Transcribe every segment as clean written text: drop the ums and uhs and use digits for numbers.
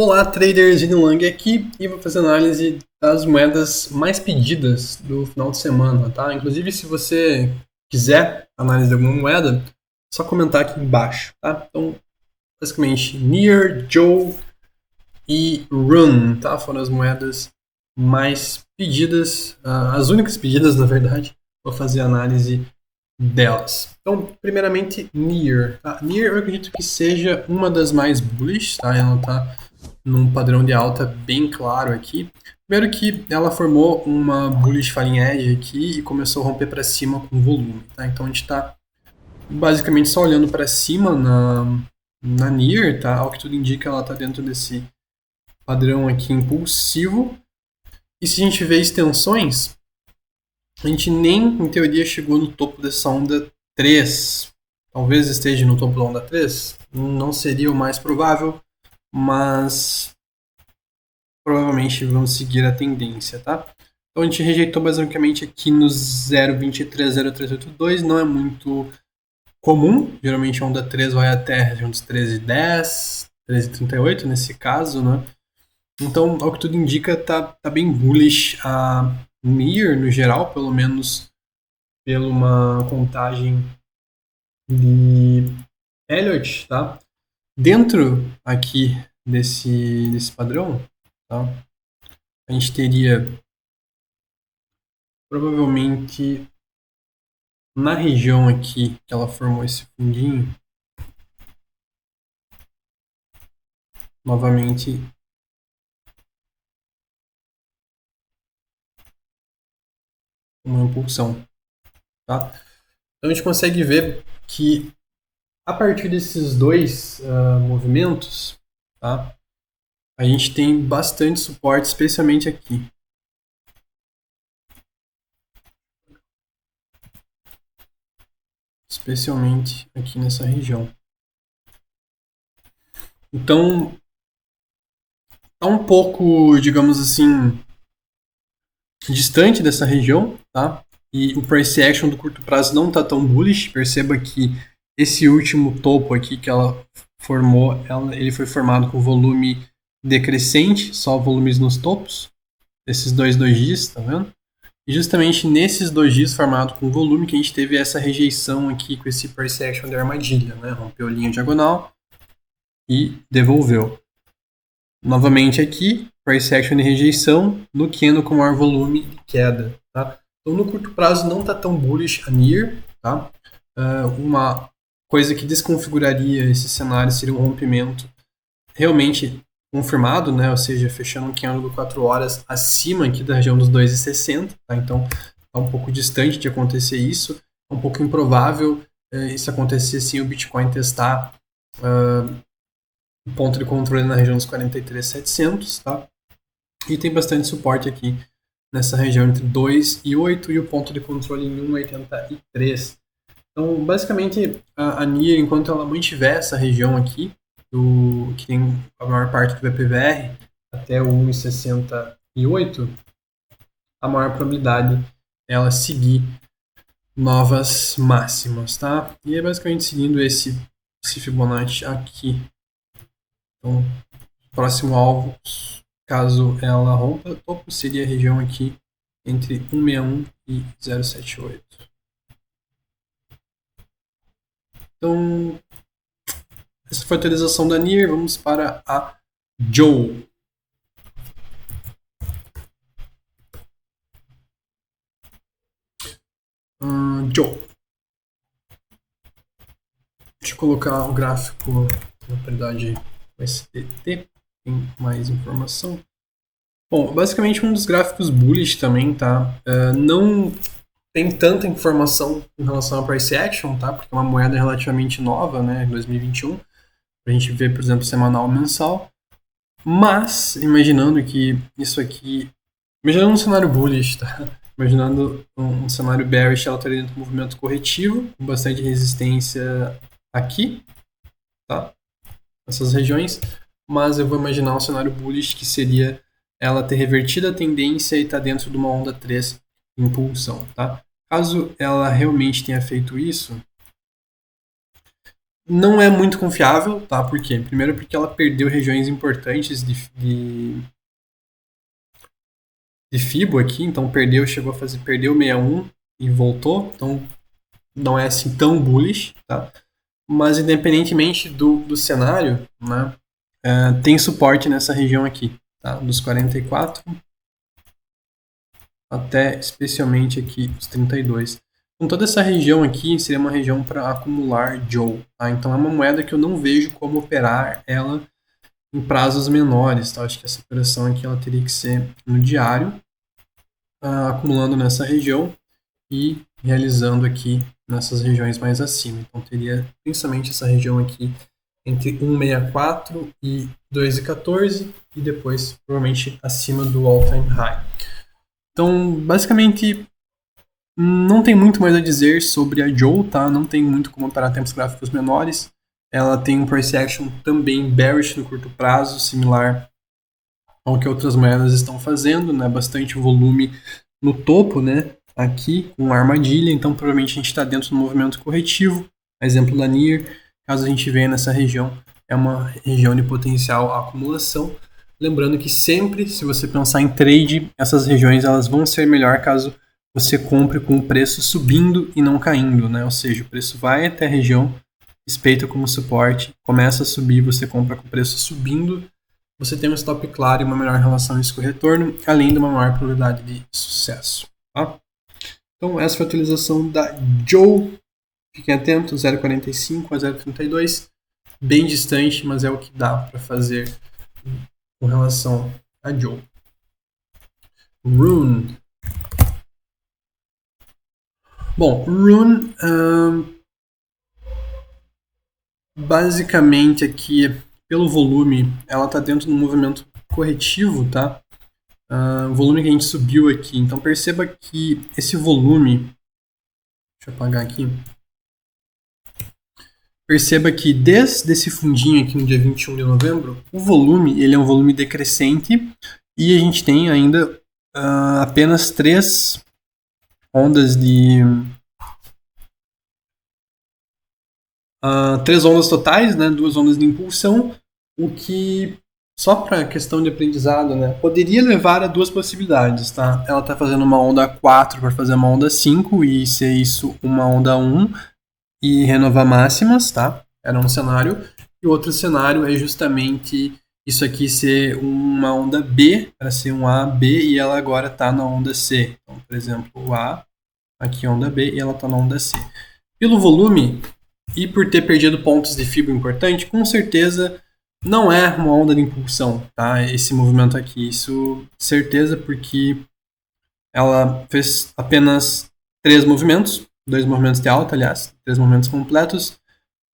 Olá, traders, Gino Lang aqui e vou fazer análise das moedas mais pedidas do final de semana, tá? Inclusive, se você quiser análise de alguma moeda, é só comentar aqui embaixo, tá? Então, basicamente, Near, Joe e Run, tá? Foram as moedas mais pedidas, as únicas pedidas, na verdade. Vou fazer análise delas. Então, primeiramente, Near. Tá? Near eu acredito que seja uma das mais bullish, tá? Ela está num padrão de alta bem claro aqui. Primeiro que ela formou uma bullish falling edge aqui e começou a romper para cima com volume, tá? Então a gente está basicamente só olhando para cima na Near, tá? Ao que tudo indica, ela está dentro desse padrão aqui impulsivo. E se a gente vê extensões, a gente nem, em teoria, chegou no topo dessa onda 3. Talvez esteja no topo da onda 3. Não seria o mais provável, mas provavelmente vamos seguir a tendência, tá? Então a gente rejeitou basicamente aqui no 0,230382, não é muito comum. Geralmente a onda 3 vai até a região dos 13,10, 13,38 nesse caso, né? Então, ao que tudo indica, tá bem bullish a Near no geral, pelo menos pela uma contagem de Elliott, tá? Dentro aqui desse padrão, tá? A gente teria provavelmente na região aqui que ela formou esse fundinho, novamente uma impulsão, tá? Então a gente consegue ver que a partir desses dois movimentos, tá? A gente tem bastante suporte, especialmente aqui. Especialmente aqui nessa região. Então, tá um pouco, digamos assim, distante dessa região, tá? E o price action do curto prazo não tá tão bullish. Perceba que esse último topo aqui que ela formou, ele foi formado com volume decrescente, só volumes nos topos. Esses dois dojis, tá vendo? E justamente nesses dojis formados com volume que a gente teve essa rejeição aqui com esse price action de armadilha, né? Rompeu a linha diagonal e devolveu. Novamente aqui, price action de rejeição, no candle com maior volume de queda, tá? Então no curto prazo não está tão bullish a Near, tá? Uma coisa que desconfiguraria esse cenário seria um rompimento realmente confirmado, né? Ou seja, fechando um candle de 4 horas acima aqui da região dos 2,60, tá? Então está um pouco distante de acontecer isso, é um pouco improvável isso acontecer sem o Bitcoin testar ponto de controle na região dos 43.700, tá? E tem bastante suporte aqui nessa região entre 2 e 8 e o ponto de controle em 1,83. Então, basicamente, a NIR, enquanto ela mantiver essa região aqui, que tem a maior parte do VPVR, até o 1,68, a maior probabilidade é ela seguir novas máximas, tá? E é basicamente seguindo esse Fibonacci aqui. Então, próximo alvo, caso ela rompa o topo, seria a região aqui entre 161 e 078. Então, essa foi a atualização da NIR. Vamos para a Joe. Joe. Deixa eu colocar o gráfico na qualidade SPT, tem mais informação. Bom, basicamente um dos gráficos bullish também, tá? Não tem tanta informação em relação a price action, tá? Porque é uma moeda relativamente nova, né? 2021. Pra gente ver, por exemplo, semanal ou mensal. Mas, imaginando que isso aqui... Imaginando um cenário bullish, tá? Imaginando um cenário bearish, ela estaria dentro do movimento corretivo, com bastante resistência aqui, tá? Nessas regiões. Mas eu vou imaginar um cenário bullish que seria ela ter revertido a tendência e estar dentro de uma onda 3 em impulsão, tá? Caso ela realmente tenha feito isso, não é muito confiável, tá? Por quê? Primeiro porque ela perdeu regiões importantes de FIBO aqui, então perdeu 61 e voltou, então não é assim tão bullish, tá? Mas independentemente do cenário, né, tem suporte nessa região aqui, tá? Dos 44 até especialmente aqui os 32. Então toda essa região aqui seria uma região para acumular Joe, tá? Então é uma moeda que eu não vejo como operar ela em prazos menores, tá? Acho que essa operação aqui ela teria que ser no diário, acumulando nessa região e realizando aqui nessas regiões mais acima. Então teria principalmente essa região aqui entre 1,64 e 2,14 e depois provavelmente acima do all-time high. Então, basicamente, não tem muito mais a dizer sobre a Joe, tá? Não tem muito como operar tempos gráficos menores. Ela tem um price action também bearish no curto prazo, similar ao que outras moedas estão fazendo, né? Bastante volume no topo, né? Aqui, com armadilha, então provavelmente a gente está dentro do movimento corretivo. Exemplo da NIR, caso a gente venha nessa região, é uma região de potencial acumulação. Lembrando que sempre, se você pensar em trade, essas regiões elas vão ser melhor caso você compre com o preço subindo e não caindo, né? Ou seja, o preço vai até a região, respeita como suporte, começa a subir, você compra com o preço subindo, você tem um stop claro e uma melhor relação risco-retorno, além de uma maior probabilidade de sucesso. Tá? Então, essa foi a utilização da Joe. Fiquem atentos, 0,45 a 0,32. Bem distante, mas é o que dá para fazer com relação a Joe. Rune. Bom, Rune, basicamente aqui, pelo volume, ela está dentro do movimento corretivo, tá? O volume que a gente subiu aqui. Então perceba que esse volume, deixa eu apagar aqui. Perceba que desde esse fundinho aqui no dia 21 de novembro, o volume ele é um volume decrescente e a gente tem ainda apenas 3 ondas de 3 ondas totais, né, 2 ondas de impulsão, o que só para questão de aprendizado, né, poderia levar a 2 possibilidades, tá? Ela está fazendo uma onda 4 para fazer uma onda 5 e ser isso uma onda 1 e renovar máximas, tá? Era um cenário. E o outro cenário é justamente isso aqui ser uma onda B, para ser um A, B, e ela agora está na onda C. Então, por exemplo, o A, aqui é onda B, e ela está na onda C. Pelo volume, e por ter perdido pontos de fibra importante, com certeza não é uma onda de impulsão, tá? Esse movimento aqui, isso certeza, porque ela fez apenas 3 movimentos, 2 movimentos de alta, aliás, 3 movimentos completos.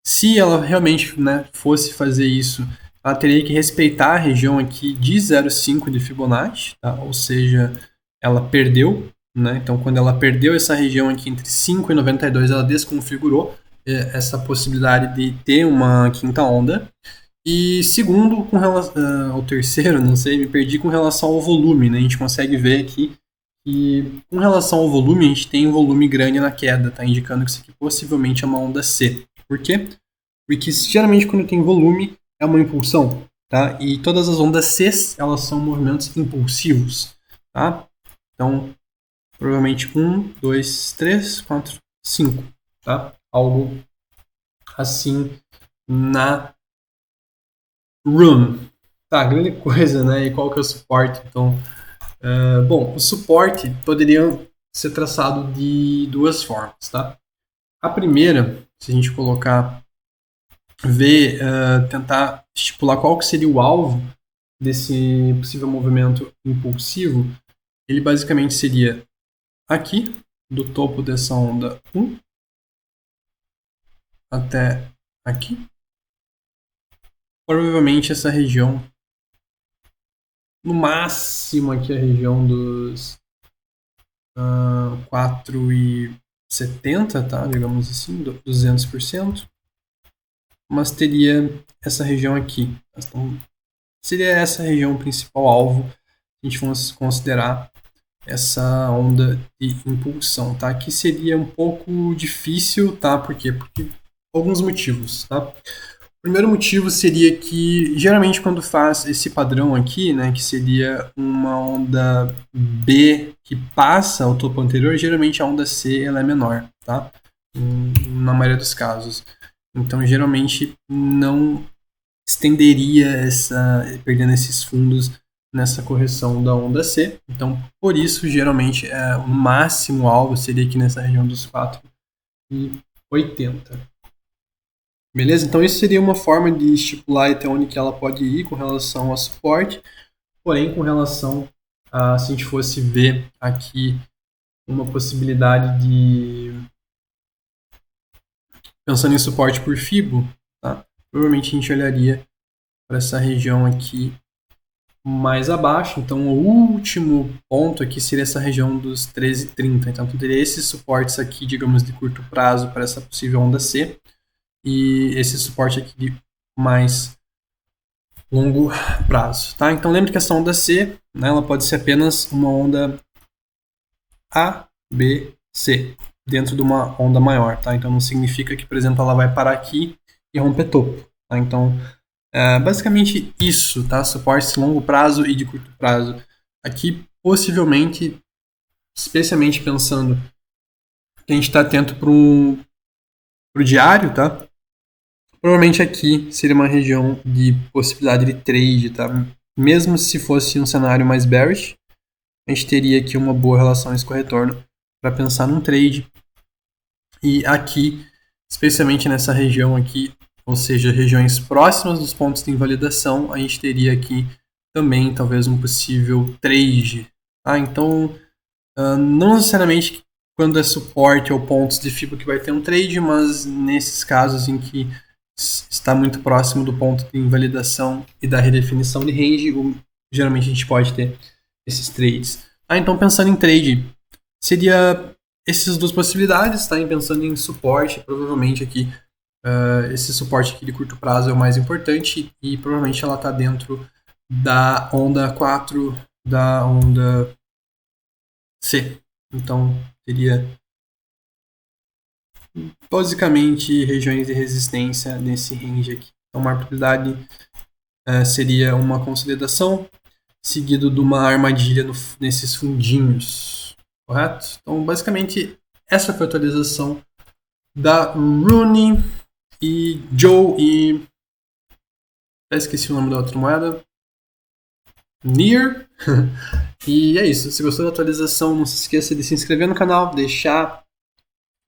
Se ela realmente, né, fosse fazer isso, ela teria que respeitar a região aqui de 0,5 de Fibonacci, tá? Ou seja, ela perdeu, né? Então, quando ela perdeu essa região aqui entre 5 e 92, ela desconfigurou essa possibilidade de ter uma quinta onda. E segundo, com relação ao terceiro, não sei, me perdi com relação ao volume, né? A gente consegue ver aqui que com relação ao volume, a gente tem um volume grande na queda, tá? Indicando que isso aqui possivelmente é uma onda C. Por quê? Porque geralmente quando tem volume é uma impulsão, tá? E todas as ondas C, elas são movimentos impulsivos, tá? Então, provavelmente 1, 2, 3, 4, 5, tá? Algo assim na Rune. Tá, grande coisa, né? E qual que é o suporte? Então, bom, o suporte poderia ser traçado de 2 formas, tá? A primeira, se a gente colocar, tentar estipular qual que seria o alvo desse possível movimento impulsivo, ele basicamente seria aqui, do topo dessa onda 1 até aqui. Provavelmente essa região, no máximo aqui a região dos 4,70, tá? Digamos assim, 200%. Mas teria essa região aqui. Então, seria essa região o principal alvo se a gente fosse considerar essa onda de impulsão, tá? Que seria um pouco difícil, tá? Por quê? Porque alguns motivos, tá? O primeiro motivo seria que, geralmente, quando faz esse padrão aqui, né, que seria uma onda B que passa ao topo anterior, geralmente a onda C ela é menor, tá? Na maioria dos casos. Então, geralmente, não estenderia perdendo esses fundos nessa correção da onda C. Então, por isso, geralmente, o máximo alvo seria aqui nessa região dos 4,80. Beleza? Então, isso seria uma forma de estipular até onde que ela pode ir com relação ao suporte. Porém, com relação a, se a gente fosse ver aqui uma possibilidade de... Pensando em suporte por Fibo, tá? Provavelmente a gente olharia para essa região aqui mais abaixo. Então, o último ponto aqui seria essa região dos 13,30. Então, tu teria esses suportes aqui, digamos, de curto prazo para essa possível onda C. E esse suporte aqui de mais longo prazo. Tá? Então, lembre que essa onda C, né, ela pode ser apenas uma onda A, B, C, dentro de uma onda maior. Tá? Então, não significa que, por exemplo, ela vai parar aqui e romper topo. Tá? Então, basicamente isso, tá? Suporte de longo prazo e de curto prazo. Aqui, possivelmente, especialmente pensando que a gente está atento para o diário, tá? Provavelmente aqui seria uma região de possibilidade de trade, tá? Mesmo se fosse um cenário mais bearish, a gente teria aqui uma boa relação risco-retorno para pensar num trade. E aqui, especialmente nessa região aqui, ou seja, regiões próximas dos pontos de invalidação, a gente teria aqui também talvez um possível trade. Tá? Então, não necessariamente quando é suporte ou pontos de Fibo que vai ter um trade, mas nesses casos em que está muito próximo do ponto de invalidação e da redefinição de range, geralmente a gente pode ter esses trades. Então, pensando em trade, seria essas duas possibilidades, tá? E pensando em suporte, provavelmente aqui esse suporte aqui de curto prazo é o mais importante e provavelmente ela está dentro da onda 4, da onda C. Então, teria basicamente regiões de resistência nesse range aqui. Então, uma probabilidade seria uma consolidação seguido de uma armadilha nesses fundinhos, correto? Então, basicamente, essa foi a atualização da Rooney e Joe e... esqueci o nome da outra moeda. Near. E é isso. Se gostou da atualização, não se esqueça de se inscrever no canal, deixar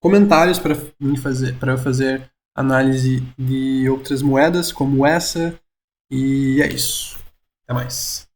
comentários para eu fazer análise de outras moedas como essa. E é isso. Até mais.